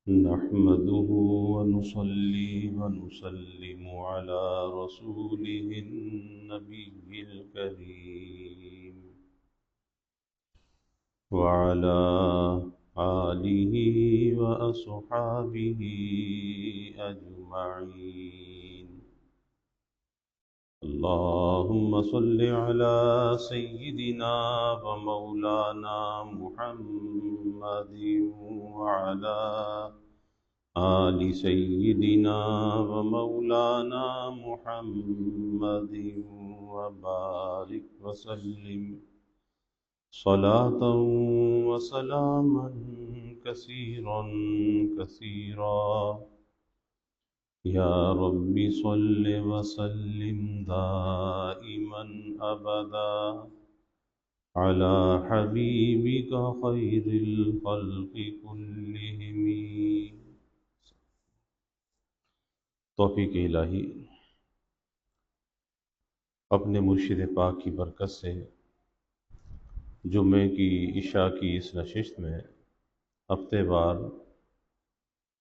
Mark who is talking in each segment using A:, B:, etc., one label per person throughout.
A: نحمده ونصلي ونسلم على رسوله النبي الكريم وعلى آله وأصحابه أجمعين. اللهم صل على سيدنا ومولانا محمد وعلى آل سيدنا ومولانا محمد وبارك وسلم صلاة وسلاما كثيرا كثيرا. يا رب صل وسلم دائما أبدا على حبيبك خير الخلق كلهم. توفیق الہی اپنے مرشد پاک کی برکت سے جمعے کی عشاء کی اس نشست میں ہفتے وار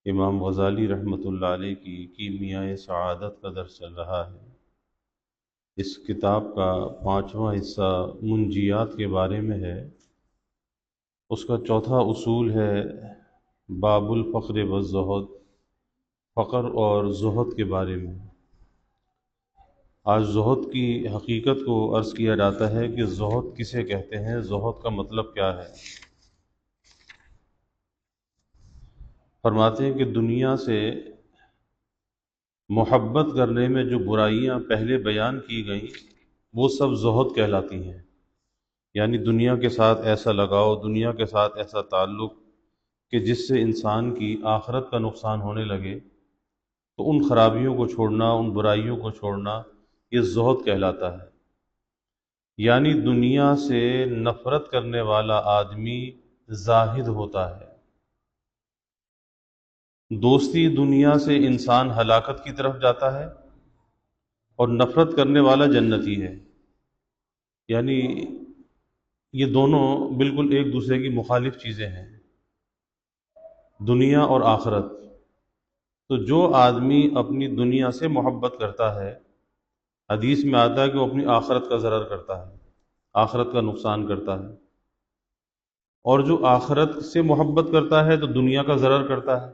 A: امام غزالی رحمۃ اللہ علیہ کی کیمیائے سعادت کا درس چل رہا ہے. اس کتاب کا 5واں حصہ منجیات کے بارے میں ہے. اس کا چوتھا اصول ہے باب الفقر والزہد، فقر اور زہد کے بارے میں. آج زہد کی حقیقت کو عرض کیا جاتا ہے کہ زہد کسے کہتے ہیں، زہد کا مطلب کیا ہے. فرماتے ہیں کہ دنیا سے محبت کرنے میں جو برائیاں پہلے بیان کی گئیں وہ سب زہد کہلاتی ہیں. یعنی دنیا کے ساتھ ایسا لگاؤ، دنیا کے ساتھ ایسا تعلق کہ جس سے انسان کی آخرت کا نقصان ہونے لگے، تو ان خرابیوں کو چھوڑنا، ان برائیوں کو چھوڑنا، یہ زہد کہلاتا ہے. یعنی دنیا سے نفرت کرنے والا آدمی زاہد ہوتا ہے. دوستی دنیا سے انسان ہلاکت کی طرف جاتا ہے اور نفرت کرنے والا جنتی ہے. یعنی یہ دونوں بالکل ایک دوسرے کی مخالف چیزیں ہیں، دنیا اور آخرت. تو جو آدمی اپنی دنیا سے محبت کرتا ہے، حدیث میں آتا ہے کہ وہ اپنی آخرت کا ضرر کرتا ہے، آخرت کا نقصان کرتا ہے. اور جو آخرت سے محبت کرتا ہے تو دنیا کا ضرر کرتا ہے.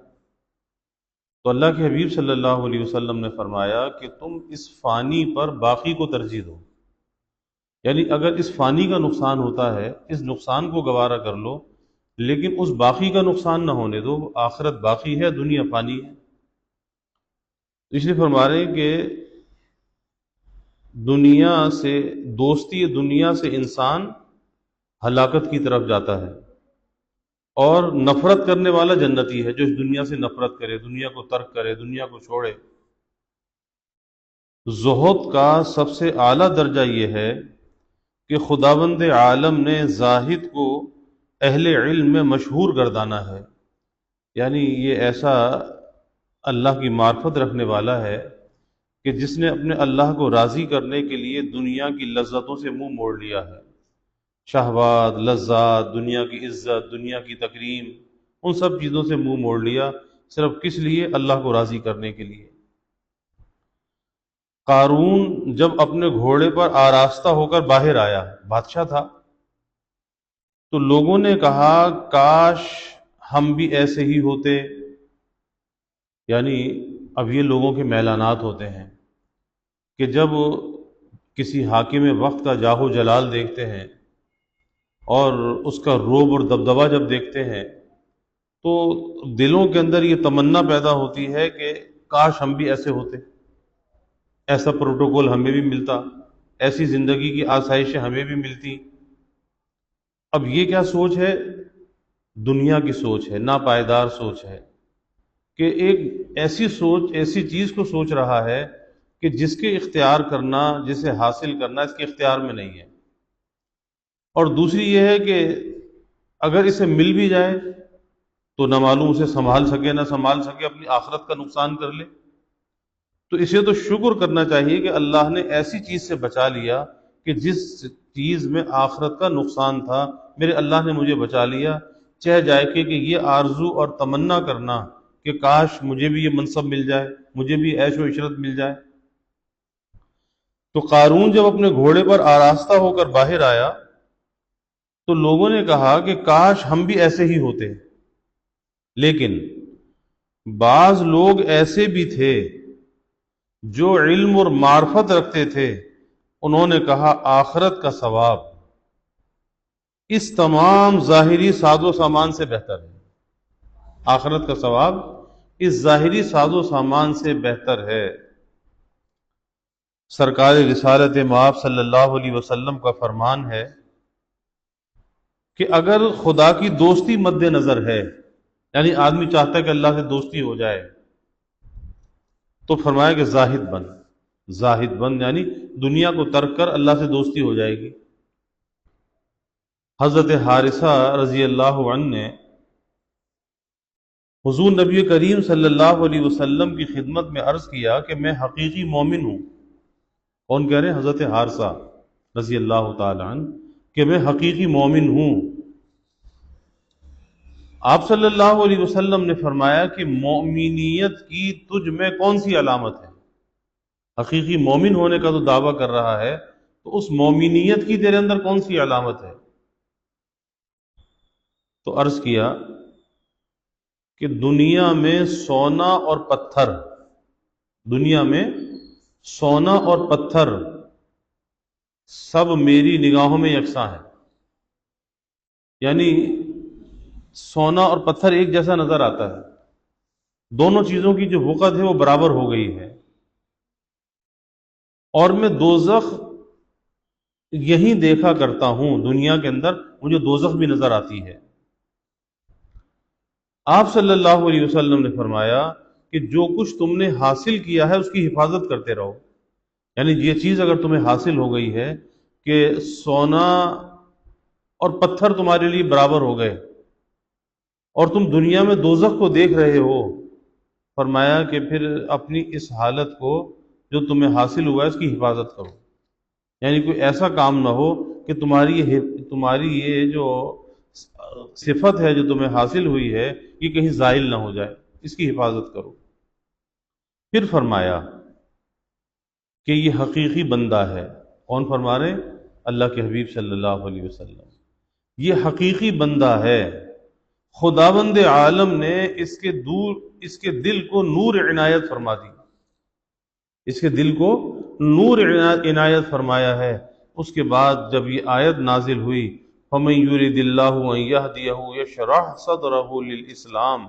A: تو اللہ کے حبیب صلی اللہ علیہ وسلم نے فرمایا کہ تم اس فانی پر باقی کو ترجیح دو. یعنی اگر اس فانی کا نقصان ہوتا ہے، اس نقصان کو گوارا کر لو، لیکن اس باقی کا نقصان نہ ہونے دو. آخرت باقی ہے، دنیا فانی ہے. اس لیے فرما رہے ہیں کہ دنیا سے دوستی، دنیا سے انسان ہلاکت کی طرف جاتا ہے. اور نفرت کرنے والا جنتی ہے، جو اس دنیا سے نفرت کرے، دنیا کو ترک کرے، دنیا کو چھوڑے. زہد کا سب سے اعلیٰ درجہ یہ ہے کہ خداوند عالم نے زاہد کو اہل علم میں مشہور گردانا ہے. یعنی یہ ایسا اللہ کی معرفت رکھنے والا ہے کہ جس نے اپنے اللہ کو راضی کرنے کے لیے دنیا کی لذتوں سے منہ موڑ لیا ہے. شہوات، لذات، دنیا کی عزت، دنیا کی تکریم، ان سب چیزوں سے منہ موڑ لیا. صرف کس لیے؟ اللہ کو راضی کرنے کے لیے. قارون جب اپنے گھوڑے پر آراستہ ہو کر باہر آیا، بادشاہ تھا، تو لوگوں نے کہا کاش ہم بھی ایسے ہی ہوتے. یعنی اب یہ لوگوں کے میلانات ہوتے ہیں کہ جب کسی حاکم وقت کا جاہ و جلال دیکھتے ہیں اور اس کا رعب اور دبدبہ جب دیکھتے ہیں، تو دلوں کے اندر یہ تمنا پیدا ہوتی ہے کہ کاش ہم بھی ایسے ہوتے، ایسا پروٹوکول ہمیں بھی ملتا، ایسی زندگی کی آسائشیں ہمیں بھی ملتی. اب یہ کیا سوچ ہے؟ دنیا کی سوچ ہے، ناپائیدار سوچ ہے کہ ایک ایسی سوچ، ایسی چیز کو سوچ رہا ہے کہ جس کے اختیار کرنا، جسے حاصل کرنا اس کے اختیار میں نہیں ہے. اور دوسری یہ ہے کہ اگر اسے مل بھی جائے تو نہ معلوم اسے سنبھال سکے نہ سنبھال سکے، اپنی آخرت کا نقصان کر لے. تو اسے تو شکر کرنا چاہیے کہ اللہ نے ایسی چیز سے بچا لیا کہ جس چیز میں آخرت کا نقصان تھا، میرے اللہ نے مجھے بچا لیا. چہ جائے کہ یہ آرزو اور تمنا کرنا کہ کاش مجھے بھی یہ منصب مل جائے، مجھے بھی عیش و عشرت مل جائے۔ تو قارون جب اپنے گھوڑے پر آراستہ ہو کر باہر آیا تو لوگوں نے کہا کہ کاش ہم بھی ایسے ہی ہوتے، لیکن بعض لوگ ایسے بھی تھے جو علم اور معرفت رکھتے تھے، انہوں نے کہا آخرت کا ثواب اس تمام ظاہری ساز و سامان سے بہتر ہے، آخرت کا ثواب اس ظاہری ساز و سامان سے بہتر ہے۔ سرکار رسالت مآب صلی اللہ علیہ وسلم کا فرمان ہے کہ اگر خدا کی دوستی مد نظر ہے، یعنی آدمی چاہتا ہے کہ اللہ سے دوستی ہو جائے، تو فرمایا کہ زاہد بن، زاہد بن یعنی دنیا کو ترک کر اللہ سے دوستی ہو جائے گی۔ حضرت حارثہ رضی اللہ عنہ نے حضور نبی کریم صلی اللہ علیہ وسلم کی خدمت میں عرض کیا کہ میں حقیقی مومن ہوں۔ کون کہہ رہے ہیں؟ حضرت حارثہ رضی اللہ تعالی عنہ، کہ میں حقیقی مومن ہوں۔ آپ صلی اللہ علیہ وسلم نے فرمایا کہ مومنیت کی تجھ میں کون سی علامت ہے؟ حقیقی مومن ہونے کا تو دعویٰ کر رہا ہے، تو اس مومنیت کی تیرے اندر کون سی علامت ہے؟ تو عرض کیا کہ دنیا میں سونا اور پتھر، دنیا میں سونا اور پتھر سب میری نگاہوں میں یکساں ہے، یعنی سونا اور پتھر ایک جیسا نظر آتا ہے، دونوں چیزوں کی جو وقعت ہے وہ برابر ہو گئی ہے، اور میں دوزخ یہی دیکھا کرتا ہوں، دنیا کے اندر مجھے دوزخ بھی نظر آتی ہے۔ آپ صلی اللہ علیہ وسلم نے فرمایا کہ جو کچھ تم نے حاصل کیا ہے اس کی حفاظت کرتے رہو، یعنی یہ چیز اگر تمہیں حاصل ہو گئی ہے کہ سونا اور پتھر تمہارے لیے برابر ہو گئے اور تم دنیا میں دوزخ کو دیکھ رہے ہو، فرمایا کہ پھر اپنی اس حالت کو جو تمہیں حاصل ہوا ہے اس کی حفاظت کرو، یعنی کوئی ایسا کام نہ ہو کہ تمہاری یہ جو صفت ہے جو تمہیں حاصل ہوئی ہے یہ کہیں زائل نہ ہو جائے، اس کی حفاظت کرو۔ پھر فرمایا کہ یہ حقیقی بندہ ہے۔ کون فرما رہے ہیں؟ اللہ کے حبیب صلی اللہ علیہ وسلم۔ یہ حقیقی بندہ ہے، خداوند عالم نے اس کے دل کو نور عنایت فرما دی، اس کے دل کو نور عنایت فرمایا ہے۔ اس کے بعد جب یہ آیت نازل ہوئی فَمَن يُرِدِ اللَّهُ أَن يَهْدِيَهُ يَشْرَحْ صَدْرَهُ لِلْإِسْلَامِ،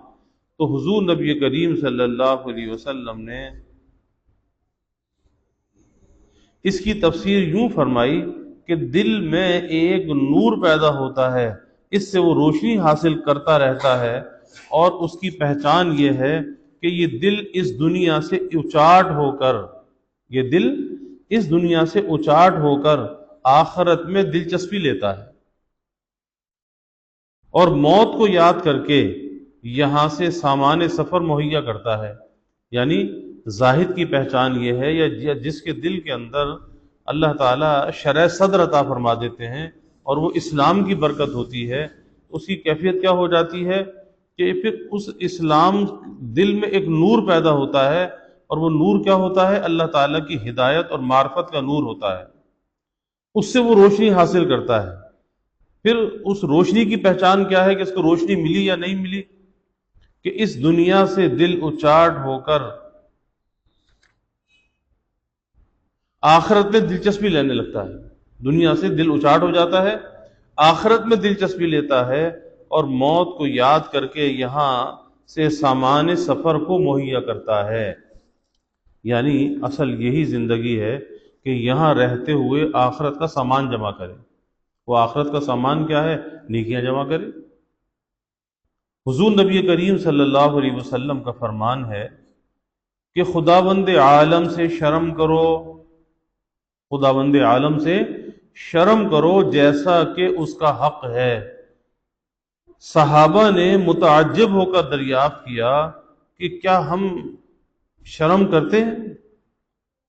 A: تو حضور نبی کریم صلی اللہ علیہ وسلم نے اس کی تفسیر یوں فرمائی کہ دل میں ایک نور پیدا ہوتا ہے، اس سے وہ روشنی حاصل کرتا رہتا ہے، اور اس کی پہچان یہ ہے کہ یہ دل اس دنیا سے اچاٹ ہو کر، یہ دل اس دنیا سے اچاٹ ہو کر آخرت میں دلچسپی لیتا ہے، اور موت کو یاد کر کے یہاں سے سامان سفر مہیا کرتا ہے۔ یعنی زاہد کی پہچان یہ ہے، یا جس کے دل کے اندر اللہ تعالیٰ شرح صدر عطا فرما دیتے ہیں اور وہ اسلام کی برکت ہوتی ہے، اس کی کیفیت کیا ہو جاتی ہے کہ پھر اس اسلام دل میں ایک نور پیدا ہوتا ہے، اور وہ نور کیا ہوتا ہے؟ اللہ تعالیٰ کی ہدایت اور معرفت کا نور ہوتا ہے، اس سے وہ روشنی حاصل کرتا ہے۔ پھر اس روشنی کی پہچان کیا ہے کہ اس کو روشنی ملی یا نہیں ملی؟ کہ اس دنیا سے دل اچاٹ ہو کر آخرت میں دلچسپی لینے لگتا ہے، دنیا سے دل اچاٹ ہو جاتا ہے، آخرت میں دلچسپی لیتا ہے، اور موت کو یاد کر کے یہاں سے سامان سفر کو مہیا کرتا ہے۔ یعنی اصل یہی زندگی ہے کہ یہاں رہتے ہوئے آخرت کا سامان جمع کرے۔ وہ آخرت کا سامان کیا ہے؟ نیکیاں جمع کرے۔ حضور نبی کریم صلی اللہ علیہ وسلم کا فرمان ہے کہ خداوند عالم سے شرم کرو، خداوند عالم سے شرم کرو جیسا کہ اس کا حق ہے۔ صحابہ نے متعجب ہو کر دریافت کیا کہ کیا ہم شرم کرتے ہیں؟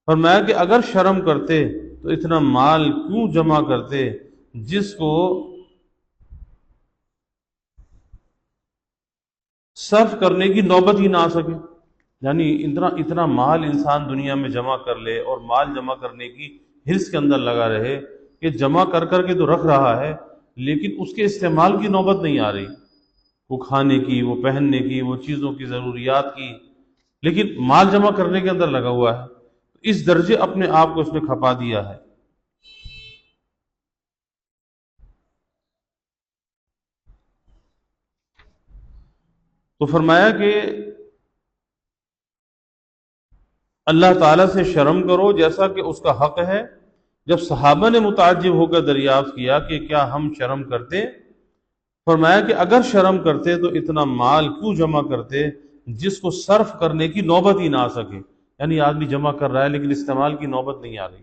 A: فرمایا کہ اگر شرم کرتے تو اتنا مال کیوں جمع کرتے جس کو صرف کرنے کی نوبت ہی نہ آ سکے. یعنی اتنا مال انسان دنیا میں جمع کر لے اور مال جمع کرنے کی حرص کے اندر لگا رہے کہ جمع کر کر کے تو رکھ رہا ہے لیکن اس کے استعمال کی نوبت نہیں آ رہی، وہ کھانے کی، وہ پہننے کی، وہ چیزوں کی ضروریات کی، لیکن مال جمع کرنے کے اندر لگا ہوا ہے. اس درجے اپنے آپ کو اس نے کھپا دیا ہے. تو فرمایا کہ اللہ تعالیٰ سے شرم کرو جیسا کہ اس کا حق ہے. جب صحابہ نے متعجب ہو کر دریافت کیا کہ کیا ہم شرم کرتے، فرمایا کہ اگر شرم کرتے تو اتنا مال کیوں جمع کرتے جس کو صرف کرنے کی نوبت ہی نہ آ سکے. یعنی آدمی جمع کر رہا ہے لیکن استعمال کی نوبت نہیں آ رہی،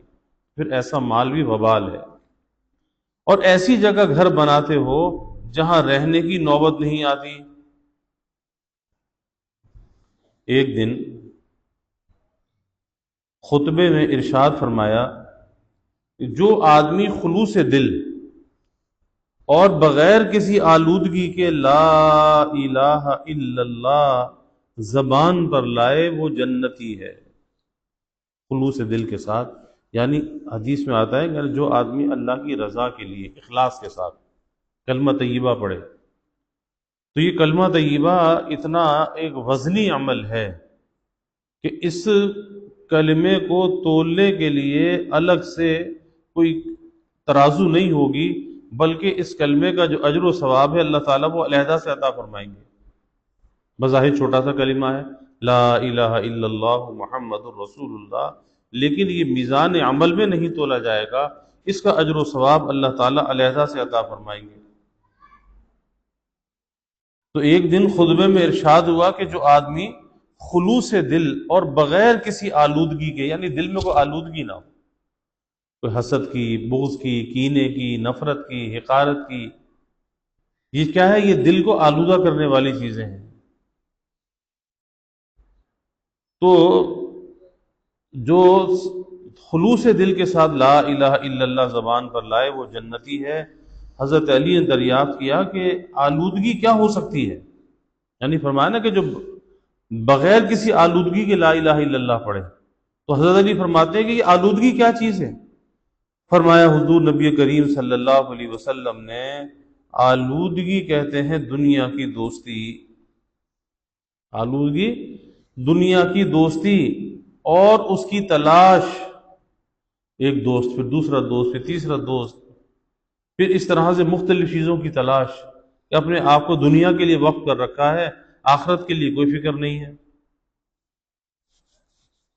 A: پھر ایسا مال بھی وبال ہے. اور ایسی جگہ گھر بناتے ہو جہاں رہنے کی نوبت نہیں آتی. ایک دن خطبے میں ارشاد فرمایا کہ جو آدمی خلوص دل اور بغیر کسی آلودگی کے لا الہ الا اللہ زبان پر لائے وہ جنتی ہے. خلوص دل کے ساتھ، یعنی حدیث میں آتا ہے کہ جو آدمی اللہ کی رضا کے لیے اخلاص کے ساتھ کلمہ طیبہ پڑھے، تو یہ کلمہ طیبہ اتنا ایک وزنی عمل ہے کہ اس کلمے کو تولنے کے لیے الگ سے کوئی ترازو نہیں ہوگی، بلکہ اس کلمے کا جو اجر و ثواب ہے اللہ تعالیٰ وہ علیحدہ سے عطا فرمائیں گے. بظاہر چھوٹا سا کلمہ ہے لا الہ الا اللہ محمد الرسول اللہ، لیکن یہ میزان عمل میں نہیں تولا جائے گا، اس کا اجر و ثواب اللہ تعالیٰ علیحدہ سے عطا فرمائیں گے. تو ایک دن خطبے میں ارشاد ہوا کہ جو آدمی خلوص دل اور بغیر کسی آلودگی کے، یعنی دل میں کوئی آلودگی نہ ہو، کوئی حسد کی، بغض کی، کینے کی، نفرت کی، حقارت کی، یہ کیا ہے؟ یہ دل کو آلودہ کرنے والی چیزیں ہیں. تو جو خلوص دل کے ساتھ لا الہ الا اللہ زبان پر لائے وہ جنتی ہے. حضرت علی نے دریافت کیا کہ آلودگی کیا ہو سکتی ہے؟ یعنی فرمایا نا کہ جو بغیر کسی آلودگی کے لا الہ الا اللہ پڑھے، تو حضرت علی فرماتے ہیں کہ یہ آلودگی کیا چیز ہے؟ فرمایا حضور نبی کریم صلی اللہ علیہ وسلم نے آلودگی کہتے ہیں دنیا کی دوستی. آلودگی دنیا کی دوستی اور اس کی تلاش، ایک دوست پھر دوسرا دوست پھر تیسرا دوست، پھر اس طرح سے مختلف چیزوں کی تلاش کہ اپنے آپ کو دنیا کے لیے وقف کر رکھا ہے، آخرت کے لیے کوئی فکر نہیں ہے.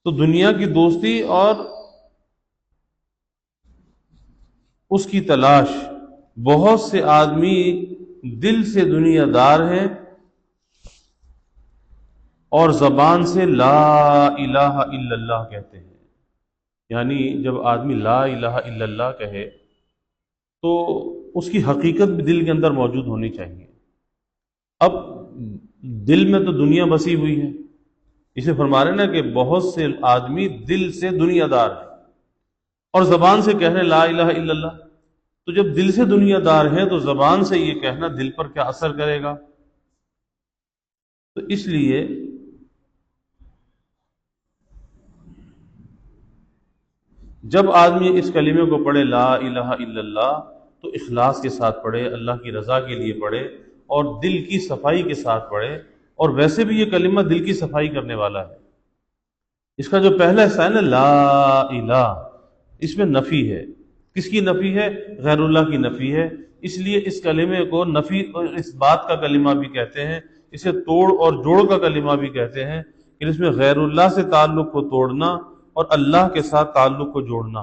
A: تو دنیا کی دوستی اور اس کی تلاش، بہت سے آدمی دل سے دنیا دار ہیں اور زبان سے لا الہ الا اللہ کہتے ہیں. یعنی جب آدمی لا الہ الا اللہ کہے تو اس کی حقیقت بھی دل کے اندر موجود ہونی چاہیے. اب دل میں تو دنیا بسی ہوئی ہے، اسے فرما رہے نا کہ بہت سے آدمی دل سے دنیا دار ہیں اور زبان سے کہہ رہے ہیں لا الہ الا اللہ. تو جب دل سے دنیا دار ہیں تو زبان سے یہ کہنا دل پر کیا اثر کرے گا؟ تو اس لیے جب آدمی اس کلمے کو پڑھے لا الہ الا اللہ تو اخلاص کے ساتھ پڑھے، اللہ کی رضا کے لیے پڑھے اور دل کی صفائی کے ساتھ پڑھے. اور ویسے بھی یہ کلمہ دل کی صفائی کرنے والا ہے. اس کا جو پہلا حصہ ہے نا لا الہ، اس میں نفی ہے. کس کی نفی ہے؟ غیر اللہ کی نفی ہے. اس لیے اس کلمے کو نفی اور اس بات کا کلمہ بھی کہتے ہیں، اسے توڑ اور جوڑ کا کلمہ بھی کہتے ہیں کہ اس میں غیر اللہ سے تعلق کو توڑنا اور اللہ کے ساتھ تعلق کو جوڑنا،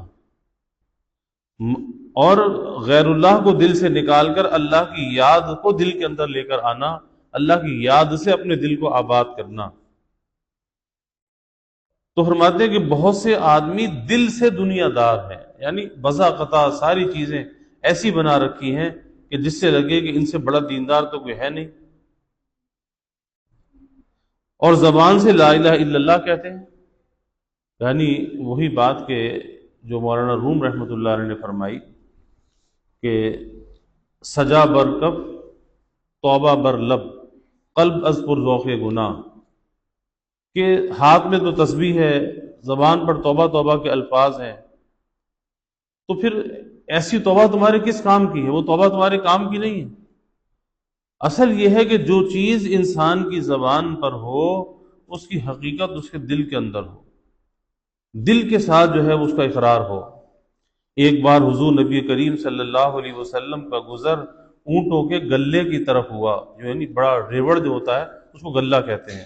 A: اور غیر اللہ کو دل سے نکال کر اللہ کی یاد کو دل کے اندر لے کر آنا، اللہ کی یاد سے اپنے دل کو آباد کرنا. تو فرماتے ہیں کہ بہت سے آدمی دل سے دنیا دار ہیں، یعنی بذا قطع ساری چیزیں ایسی بنا رکھی ہیں کہ جس سے لگے کہ ان سے بڑا دیندار تو کوئی ہے نہیں، اور زبان سے لا الہ الا اللہ کہتے ہیں. یعنی وہی بات کہ جو مولانا روم رحمۃ اللہ علیہ نے فرمائی کہ سجا بر کف توبہ بر لب، قلب از پر ذوق گناہ، کہ ہاتھ میں تو تسبیح ہے، زبان پر توبہ توبہ کے الفاظ ہیں، تو پھر ایسی توبہ تمہارے کس کام کی ہے؟ وہ توبہ تمہارے کام کی نہیں ہے۔ اصل یہ ہے کہ جو چیز انسان کی زبان پر ہو اس کی حقیقت اس کے دل کے اندر ہو، دل کے ساتھ جو ہے اس کا اقرار ہو۔ ایک بار حضور نبی کریم صلی اللہ علیہ وسلم کا گزر اونٹوں کے گلے کی طرف ہوا، جو یعنی بڑا ریوڑ جو ہوتا ہے اس کو گلہ کہتے ہیں۔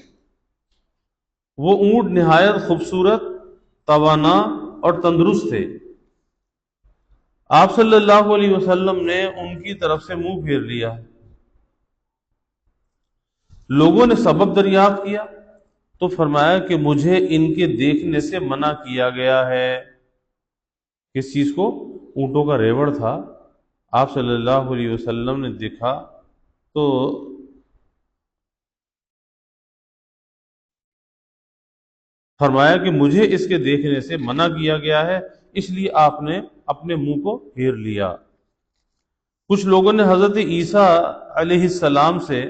A: وہ اونٹ نہایت خوبصورت، توانا اور تندرست تھے۔ آپ صلی اللہ علیہ وسلم نے ان کی طرف سے منہ پھیر لیا۔ لوگوں نے سبب دریافت کیا تو فرمایا کہ مجھے ان کے دیکھنے سے منع کیا گیا ہے۔ کس چیز کو؟ اونٹوں کا ریوڑ تھا، آپ صلی اللہ علیہ وسلم نے دیکھا تو فرمایا کہ مجھے اس کے دیکھنے سے منع کیا گیا ہے، اس لیے آپ نے اپنے منہ کو پھیر لیا۔ کچھ لوگوں نے حضرت عیسیٰ علیہ السلام سے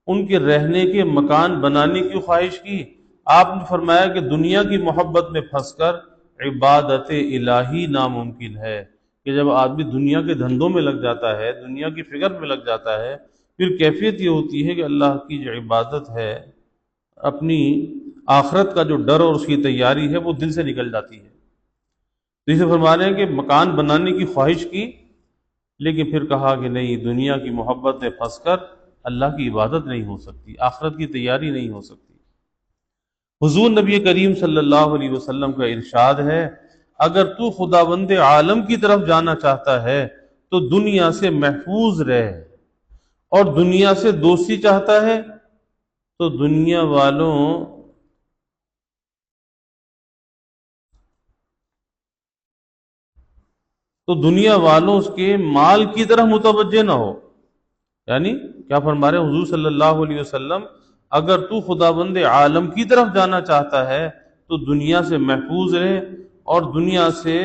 A: ان کے رہنے کے مکان بنانے کی خواہش کی۔ آپ نے فرمایا کہ دنیا کی محبت میں پھنس کر عبادت الہی ناممکن ہے، کہ جب آدمی دنیا کے دھندوں میں لگ جاتا ہے، دنیا کی فکر میں لگ جاتا ہے، پھر کیفیت یہ ہوتی ہے کہ اللہ کی جو عبادت ہے، اپنی آخرت کا جو ڈر اور اس کی تیاری ہے وہ دل سے نکل جاتی ہے۔ تو اسے فرما رہے ہیں کہ مکان بنانے کی خواہش کی، لیکن پھر کہا کہ نہیں، دنیا کی محبت میں پھنس کر اللہ کی عبادت نہیں ہو سکتی، آخرت کی تیاری نہیں ہو سکتی۔ حضور نبی کریم صلی اللہ علیہ وسلم کا ارشاد ہے، اگر تو خداوند عالم کی طرف جانا چاہتا ہے تو دنیا سے محفوظ رہ، اور دنیا سے دوستی چاہتا ہے تو دنیا والوں اس کے مال کی طرف متوجہ نہ ہو۔ یعنی کیا فرما رہے ہیں حضور صلی اللہ علیہ وسلم؟ اگر تو خداوند عالم کی طرف جانا چاہتا ہے تو دنیا سے محفوظ رہے، اور دنیا سے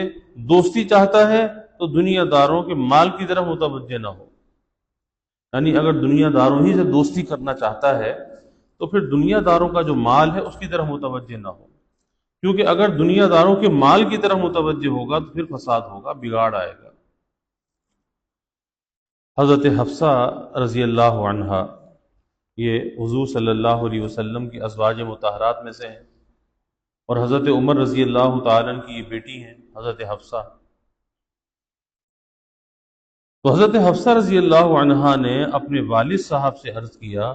A: دوستی چاہتا ہے تو دنیا داروں کے مال کی طرف متوجہ نہ ہو۔ یعنی اگر دنیا داروں ہی سے دوستی کرنا چاہتا ہے تو پھر دنیا داروں کا جو مال ہے اس کی طرف متوجہ نہ ہو، کیونکہ اگر دنیا داروں کے مال کی طرف متوجہ ہوگا تو پھر فساد ہوگا، بگاڑ آئے گا۔ حضرت حفصہ رضی اللہ عنہا، یہ حضور صلی اللہ علیہ وسلم کی ازواج مطہرات میں سے ہیں، اور حضرت عمر رضی اللہ تعالیٰ عنہ کی یہ بیٹی ہیں حضرت حفصہ۔ تو حضرت حفصہ رضی اللہ عنہا نے اپنے والد صاحب سے عرض کیا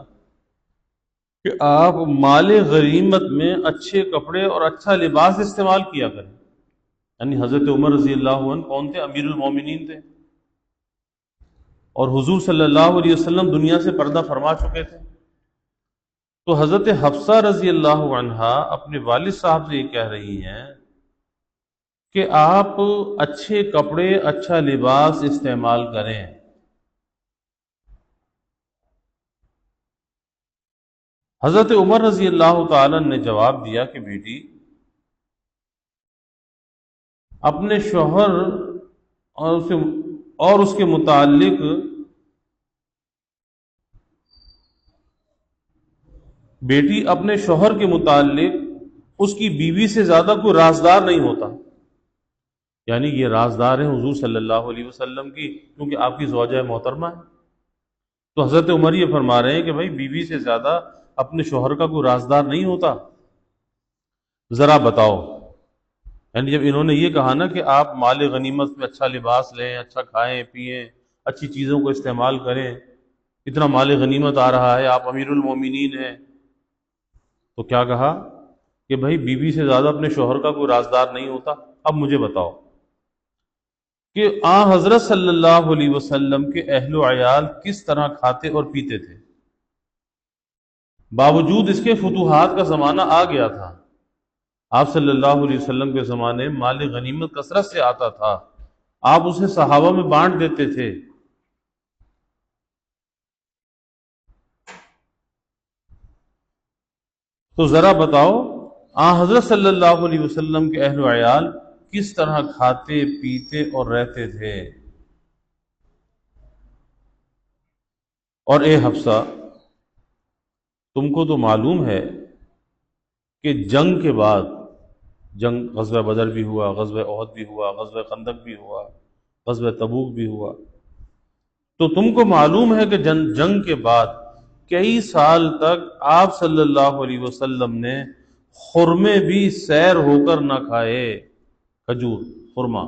A: کہ آپ مال غنیمت میں اچھے کپڑے اور اچھا لباس استعمال کیا کریں۔ یعنی حضرت عمر رضی اللہ عنہ کون تھے؟ امیر المومنین تھے، اور حضور صلی اللہ علیہ وسلم دنیا سے پردہ فرما چکے تھے۔ تو حضرت حفصہ رضی اللہ عنہا اپنے والد صاحب سے یہ کہہ رہی ہیں کہ آپ اچھے کپڑے، اچھا لباس استعمال کریں۔ حضرت عمر رضی اللہ تعالیٰ نے جواب دیا کہ بیٹی، اپنے شوہر اور اس کے متعلق بیٹی اپنے شوہر کے متعلق اس کی بیوی سے زیادہ کوئی رازدار نہیں ہوتا۔ یعنی یہ رازدار ہیں حضور صلی اللہ علیہ وسلم کی، کیونکہ آپ کی زوجہ محترمہ ہے۔ تو حضرت عمر یہ فرما رہے ہیں کہ بھائی بیوی سے زیادہ اپنے شوہر کا کوئی رازدار نہیں ہوتا۔ ذرا بتاؤ، یعنی جب انہوں نے یہ کہا نا کہ آپ مال غنیمت میں اچھا لباس لیں، اچھا کھائیں پیئیں، اچھی چیزوں کو استعمال کریں، اتنا مال غنیمت آ رہا ہے، آپ امیر المومنین ہیں، تو کیا کہا کہ بھائی بیوی سے زیادہ اپنے شوہر کا کوئی رازدار نہیں ہوتا۔ اب مجھے بتاؤ کہ حضرت صلی اللہ علیہ وسلم کے اہل و عیال کس طرح کھاتے اور پیتے تھے؟ باوجود اس کے فتوحات کا زمانہ آ گیا تھا، آپ صلی اللہ علیہ وسلم کے زمانے میں مال غنیمت کثرت سے آتا تھا، آپ اسے صحابہ میں بانٹ دیتے تھے۔ تو ذرا بتاؤ حضرت صلی اللہ علیہ وسلم کے اہل و عیال کس طرح کھاتے پیتے اور رہتے تھے؟ اور اے حفصہ، تم کو تو معلوم ہے کہ جنگ کے بعد، جنگ غزوہ بدر بھی ہوا، غزوہ احد بھی ہوا، غزوہ خندق بھی ہوا، غزوہ تبوک بھی ہوا، تو تم کو معلوم ہے کہ جنگ کے بعد کئی سال تک آپ صلی اللہ علیہ وسلم نے خرمے بھی سیر ہو کر نہ کھائے، کھجور، خرما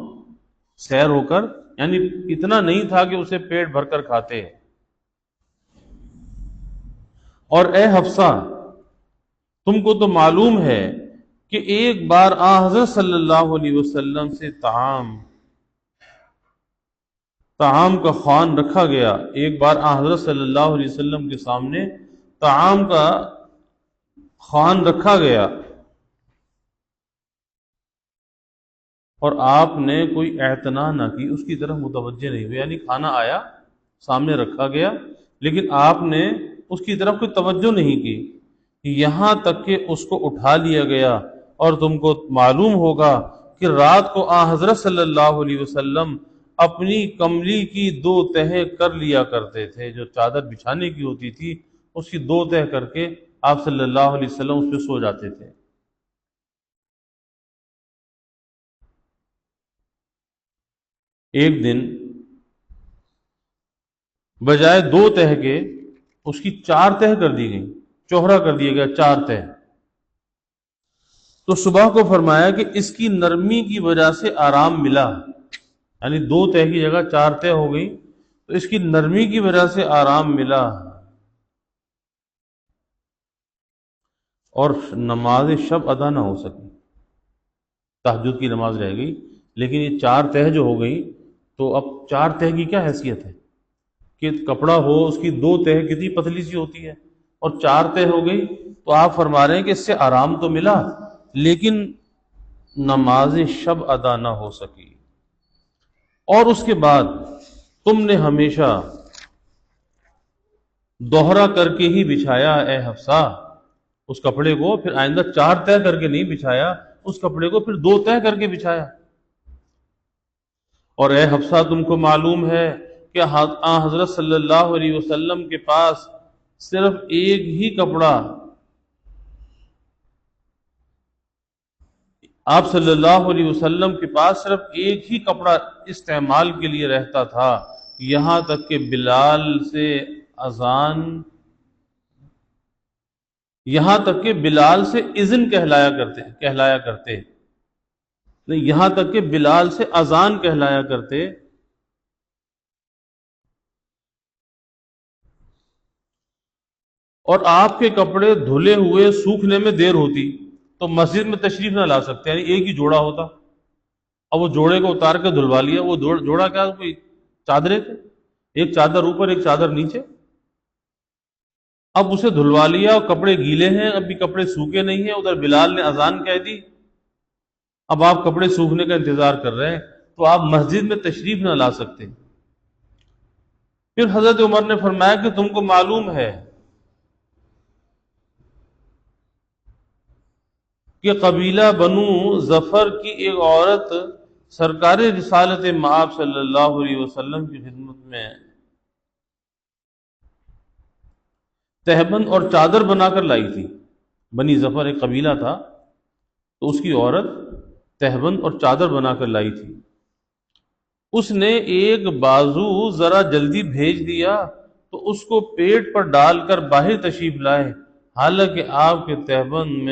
A: سیر ہو کر، یعنی اتنا نہیں تھا کہ اسے پیٹ بھر کر کھاتے۔ اور اے حفصہ، تم کو تو معلوم ہے کہ ایک بار حضرت صلی اللہ علیہ وسلم سے طعام کا خوان رکھا گیا، ایک بار حضرت صلی اللہ علیہ وسلم کے سامنے طعام کا خوان رکھا گیا اور آپ نے کوئی اعتنا نہ کی، اس کی طرف متوجہ نہیں ہوئے، یعنی کھانا آیا، سامنے رکھا گیا، لیکن آپ نے اس کی طرف کوئی توجہ نہیں کی، یہاں تک کہ اس کو اٹھا لیا گیا۔ اور تم کو معلوم ہوگا کہ رات کو حضرت صلی اللہ علیہ وسلم اپنی کملی کی 2 تہیں کر لیا کرتے تھے، جو چادر بچھانے کی ہوتی تھی اس کی 2 تہ کر کے آپ صلی اللہ علیہ وسلم اس پہ سو جاتے تھے۔ ایک دن بجائے 2 تہ کے اس کی 4 تہ کر دی گئی، چوہرا کر دیا گیا، 4 تہ۔ تو صبح کو فرمایا کہ اس کی نرمی کی وجہ سے آرام ملا، یعنی 2 تہ کی جگہ 4 تہ ہو گئی، تو اس کی نرمی کی وجہ سے آرام ملا، اور نماز شب ادا نہ ہو سکی، تہجد کی نماز رہ گئی، لیکن یہ 4 تہ جو ہو گئی، تو اب 4 تہ کی کیا حیثیت ہے کہ کپڑا ہو اس کی 2 تہ کتنی پتلی سی ہوتی ہے، اور 4 تہ ہو گئی، تو آپ فرما رہے ہیں کہ اس سے آرام تو ملا لیکن نماز شب ادا نہ ہو سکی۔ اور اس کے بعد تم نے ہمیشہ دوہرا کر کے ہی بچھایا اے حفصہ، اس کپڑے کو پھر آئندہ 4 تہ کر کے نہیں بچھایا، اس کپڑے کو پھر 2 تہ کر کے بچھایا۔ اور اے حفصہ، تم کو معلوم ہے کہ حضرت صلی اللہ علیہ وسلم کے پاس صرف ایک ہی کپڑا، آپ صلی اللہ علیہ وسلم کے پاس صرف ایک ہی کپڑا استعمال کے لیے رہتا تھا، یہاں تک کہ بلال سے اذان، یہاں تک کہ بلال سے اذن کہلایا کرتے، نہیں، یہاں تک کہ بلال سے اذان کہلایا کرتے۔ اور آپ کے کپڑے دھلے ہوئے سوکھنے میں دیر ہوتی تو مسجد میں تشریف نہ لا سکتے، یعنی ایک ہی جوڑا ہوتا، اب وہ جوڑے کو اتار کے دھلوا لیا، وہ جوڑا کیا کوئی چادریں تھے، ایک چادر اوپر ایک چادر نیچے، اب اسے دھلوا لیا اور کپڑے گیلے ہیں، اب بھی کپڑے سوکھے نہیں ہیں، ادھر بلال نے اذان کہہ دی، اب آپ کپڑے سوکھنے کا انتظار کر رہے ہیں، تو آپ مسجد میں تشریف نہ لا سکتے۔ پھر حضرت عمر نے فرمایا کہ تم کو معلوم ہے کہ قبیلہ بنو ظفر کی ایک عورت سرکار رسالت مآب صلی اللہ علیہ وسلم کی خدمت میں تہبند اور چادر بنا کر لائی تھی، بنی ظفر ایک قبیلہ تھا، تو اس کی عورت تہبند اور چادر بنا کر لائی تھی، اس نے ایک بازو ذرا جلدی بھیج دیا تو اس کو پیٹ پر ڈال کر باہر تشریف لائے، حالانکہ آپ کے تہبند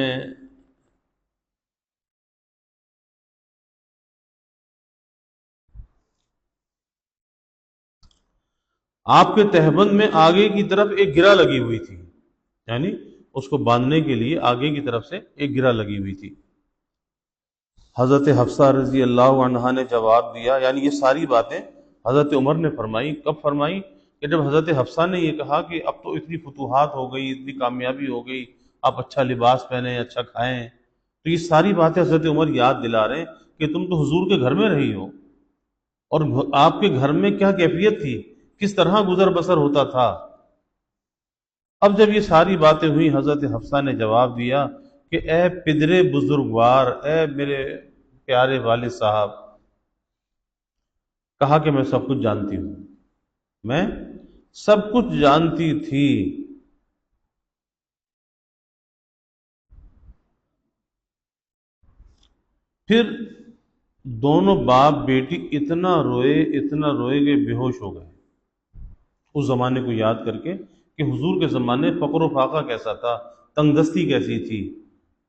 A: میں آگے کی طرف ایک گرہ لگی ہوئی تھی، یعنی اس کو باندھنے کے لیے آگے کی طرف سے ایک گرہ لگی ہوئی تھی۔ حضرت حفصہ رضی اللہ عنہا نے جواب دیا، یعنی یہ ساری باتیں حضرت عمر نے فرمائی، کب فرمائی؟ کہ جب حضرت حفصہ نے یہ کہا کہ اب تو اتنی فتوحات ہو گئی، اتنی کامیابی ہو گئی، آپ اچھا لباس پہنیں، اچھا کھائیں، تو یہ ساری باتیں حضرت عمر یاد دلا رہے ہیں کہ تم تو حضور کے گھر میں رہی ہو، اور آپ کے گھر میں کیا کیفیت تھی، کس طرح گزر بسر ہوتا تھا۔ اب جب یہ ساری باتیں ہوئی، حضرت حفصہ نے جواب دیا کہ اے پدرے بزرگوار، اے میرے پیارے والد صاحب، کہا کہ میں سب کچھ جانتی ہوں، میں سب کچھ جانتی تھی، پھر دونوں باپ بیٹی اتنا روئے کہ بے ہوش ہو گئے، اس زمانے کو یاد کر کے کہ حضور کے زمانے فقر و فاقہ کیسا تھا، تنگ دستی کیسی تھی،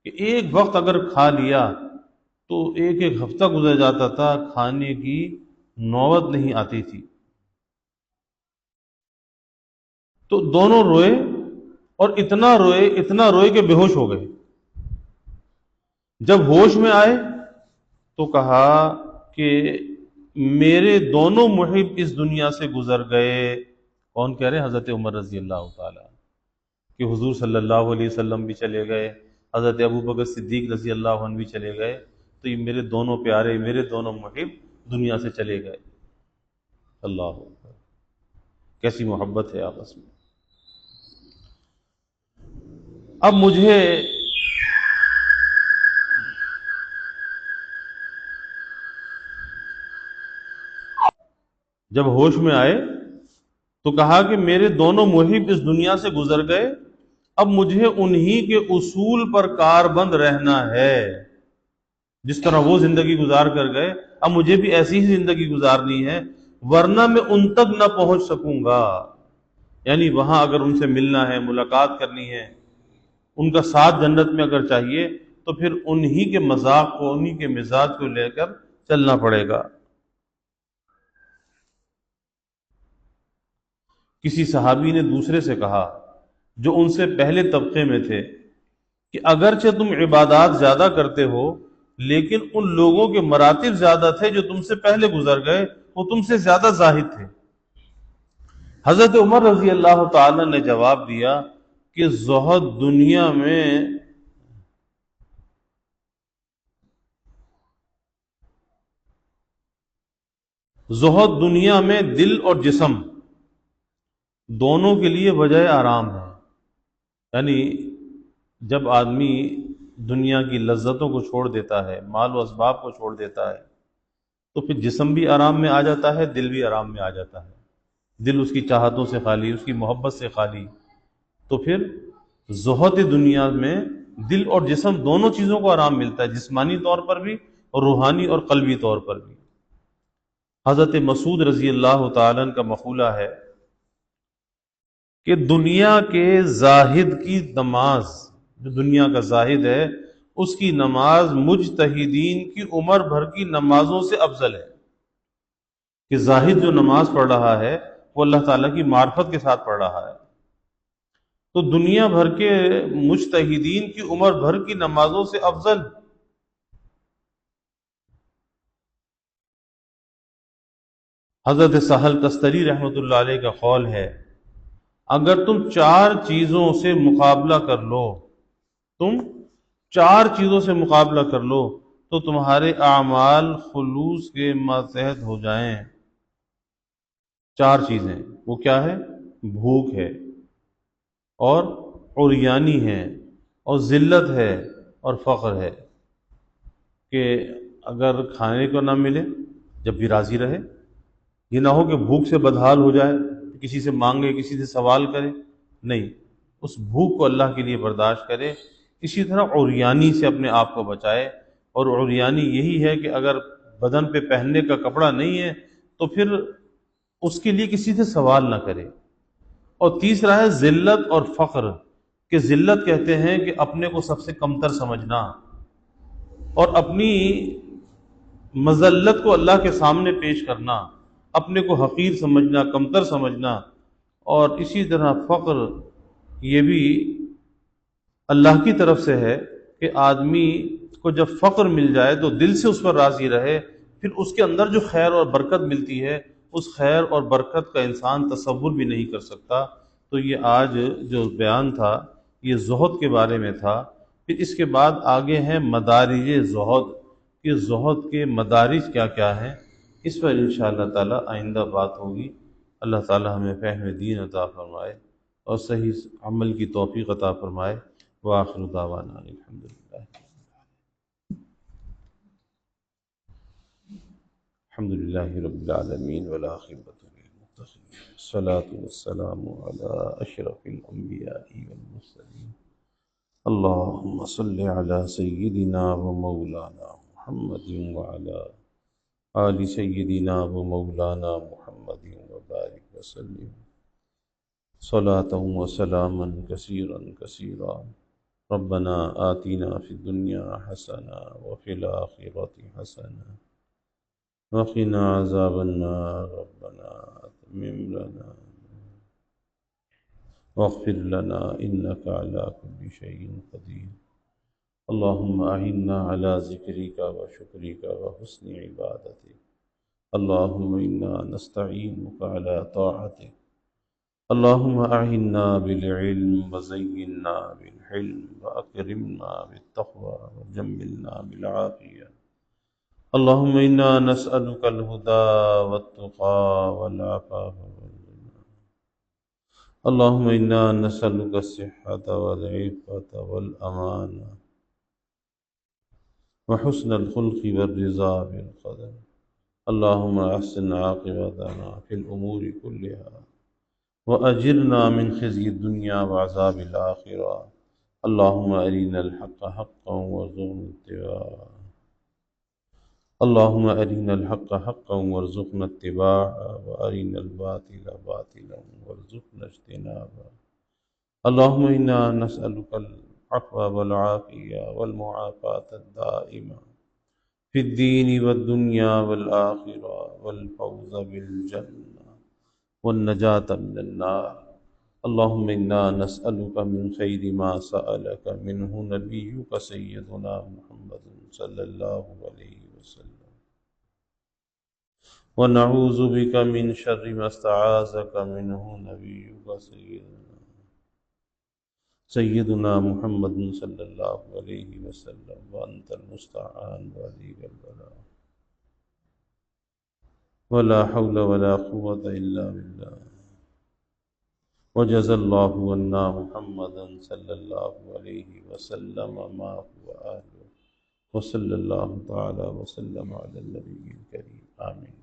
A: کہ ایک وقت اگر کھا لیا تو ایک ایک ہفتہ گزر جاتا تھا، کھانے کی نوبت نہیں آتی تھی۔ تو دونوں روئے، اور اتنا روئے کہ بے ہوش ہو گئے۔ جب ہوش میں آئے تو کہا کہ میرے دونوں محب اس دنیا سے گزر گئے۔ کون کہہ رہے ہیں؟ حضرت عمر رضی اللہ تعالیٰ، کہ حضور صلی اللہ علیہ وسلم بھی چلے گئے، حضرت ابو بکر صدیق رضی اللہ عنہ بھی چلے گئے، تو یہ میرے دونوں پیارے، میرے دونوں محب دنیا سے چلے گئے۔ اللہ اکبر، کیسی محبت ہے آپس میں۔ اب مجھے جب ہوش میں آئے تو کہا کہ میرے دونوں محب اس دنیا سے گزر گئے، اب مجھے انہی کے اصول پر کاربند رہنا ہے، جس طرح وہ زندگی گزار کر گئے اب مجھے بھی ایسی ہی زندگی گزارنی ہے، ورنہ میں ان تک نہ پہنچ سکوں گا۔ یعنی وہاں اگر ان سے ملنا ہے، ملاقات کرنی ہے، ان کا ساتھ جنت میں اگر چاہیے تو پھر انہی کے مذاق کو، انہی کے مزاج کو لے کر چلنا پڑے گا۔ کسی صحابی نے دوسرے سے کہا جو ان سے پہلے طبقے میں تھے کہ اگرچہ تم عبادات زیادہ کرتے ہو لیکن ان لوگوں کے مراتب زیادہ تھے جو تم سے پہلے گزر گئے، وہ تم سے زیادہ زاہد تھے۔ حضرت عمر رضی اللہ تعالی نے جواب دیا کہ زہد دنیا میں دل اور جسم دونوں کے لیے وجہ آرام ہے۔ یعنی جب آدمی دنیا کی لذتوں کو چھوڑ دیتا ہے، مال و اسباب کو چھوڑ دیتا ہے، تو پھر جسم بھی آرام میں آ جاتا ہے، دل بھی آرام میں آ جاتا ہے۔ دل اس کی چاہتوں سے خالی، اس کی محبت سے خالی، تو پھر زہد دنیا میں دل اور جسم دونوں چیزوں کو آرام ملتا ہے، جسمانی طور پر بھی اور روحانی اور قلبی طور پر بھی۔ حضرت مسعود رضی اللہ تعالیٰ عنہ کا مقولہ ہے کہ دنیا کے زاہد کی نماز، جو دنیا کا زاہد ہے اس کی نماز مجتہدین کی عمر بھر کی نمازوں سے افضل ہے۔ کہ زاہد جو نماز پڑھ رہا ہے وہ اللہ تعالیٰ کی معرفت کے ساتھ پڑھ رہا ہے، تو دنیا بھر کے مجتہدین کی عمر بھر کی نمازوں سے افضل۔ حضرت سہل تستری رحمۃ اللہ علیہ کا قول ہے، اگر تم چار چیزوں سے مقابلہ کر لو، تم چار چیزوں سے مقابلہ کر لو تو تمہارے اعمال خلوص کے ماتحت ہو جائیں۔ چار چیزیں، وہ کیا ہے؟ بھوک ہے، اور عریانی ہے، اور ذلت ہے، اور فقر ہے۔ کہ اگر کھانے کو نہ ملے جب بھی راضی رہے، یہ نہ ہو کہ بھوک سے بدحال ہو جائے، کسی سے مانگے، کسی سے سوال کرے، نہیں، اس بھوک کو اللہ کے لیے برداشت کرے۔ اسی طرح عریانی سے اپنے آپ کو بچائے، اور عریانی یہی ہے کہ اگر بدن پہ پہننے کا کپڑا نہیں ہے تو پھر اس کے لیے کسی سے سوال نہ کرے۔ اور تیسرا ہے ذلت اور فقر، کہ ذلت کہتے ہیں کہ اپنے کو سب سے کمتر سمجھنا، اور اپنی مذلت کو اللہ کے سامنے پیش کرنا، اپنے کو حقیر سمجھنا، کمتر سمجھنا۔ اور اسی طرح فقر، یہ بھی اللہ کی طرف سے ہے کہ آدمی کو جب فقر مل جائے تو دل سے اس پر راضی رہے، پھر اس کے اندر جو خیر اور برکت ملتی ہے اس خیر اور برکت کا انسان تصور بھی نہیں کر سکتا۔ تو یہ آج جو بیان تھا یہ زہد کے بارے میں تھا۔ پھر اس کے بعد آگے ہیں مدارج زہد، کہ زہد کے مدارج کیا کیا ہیں، اس پر انشاءاللہ تعالی آئندہ بات ہوگی۔ اللہ تعالی ہمیں فہم دین عطا فرمائے اور صحیح عمل کی توفیق عطا فرمائے۔ وآخر دعوانا الحمدللہ رب العالمین والعاقبۃ للمتقین، الصلاة والسلام علی اشرف الانبیاء والمرسلین، اللہم صل علی سیدنا و مولانا محمد وعلى آل سيدنا ومولانا محمد وبارك وسلم صلاة وسلاما كثيرا كثيرا. ربنا آتنا في الدنيا حسنة وفي الآخرة حسنة وقنا عذاب النار. ربنا أتمم لنا واغفر لنا إنك على كل شيء قدير. اللهم أعنا على ذكرك وشكرك وحسن عبادتك. اللهم إنا نستعينك على طاعتك. اللهم أعنا بالعلم وزينا بالحلم وأكرمنا بالتقوى وجملنا بالعافية. اللهم إنا نسألك الهدى والتقى والعفاف والغنى. اللهم إنا نسألك الصحة والعفة والأمانة وحسن الخلق والرضا بالقدر. اللهم أحسن عاقبتنا في الأمور كلها وأجرنا من خزي الدنيا وعذاب الآخرة. اللهم أرنا الحق حقا وارزقنا اتباعه. اللهم أرنا الحق حقا وارزقنا اتباعه وأرنا الباطل باطلا وارزقنا اجتنابه. اللهم إنا نسألك العفو والعافية والمعافاة الدائمة في الدين والدنيا والآخرة والفوز بالجنة والنجاة من النار. اللهم إنا نسألك من خير ما سألك منه نبيك سيدنا محمد صلى الله عليه وسلم، ونعوذ بك من شر ما استعاذك منه نبيك سيدنا محمد صلى الله عليه وسلم، وأنت المستعان وعليك البلاغ. ولا حول ولا قوة إلا بالله. وجزى الله عنا محمدا صلى الله عليه وسلم ما هو أهله، وصلى الله تعالى وسلم على النبي الكريم. آمين.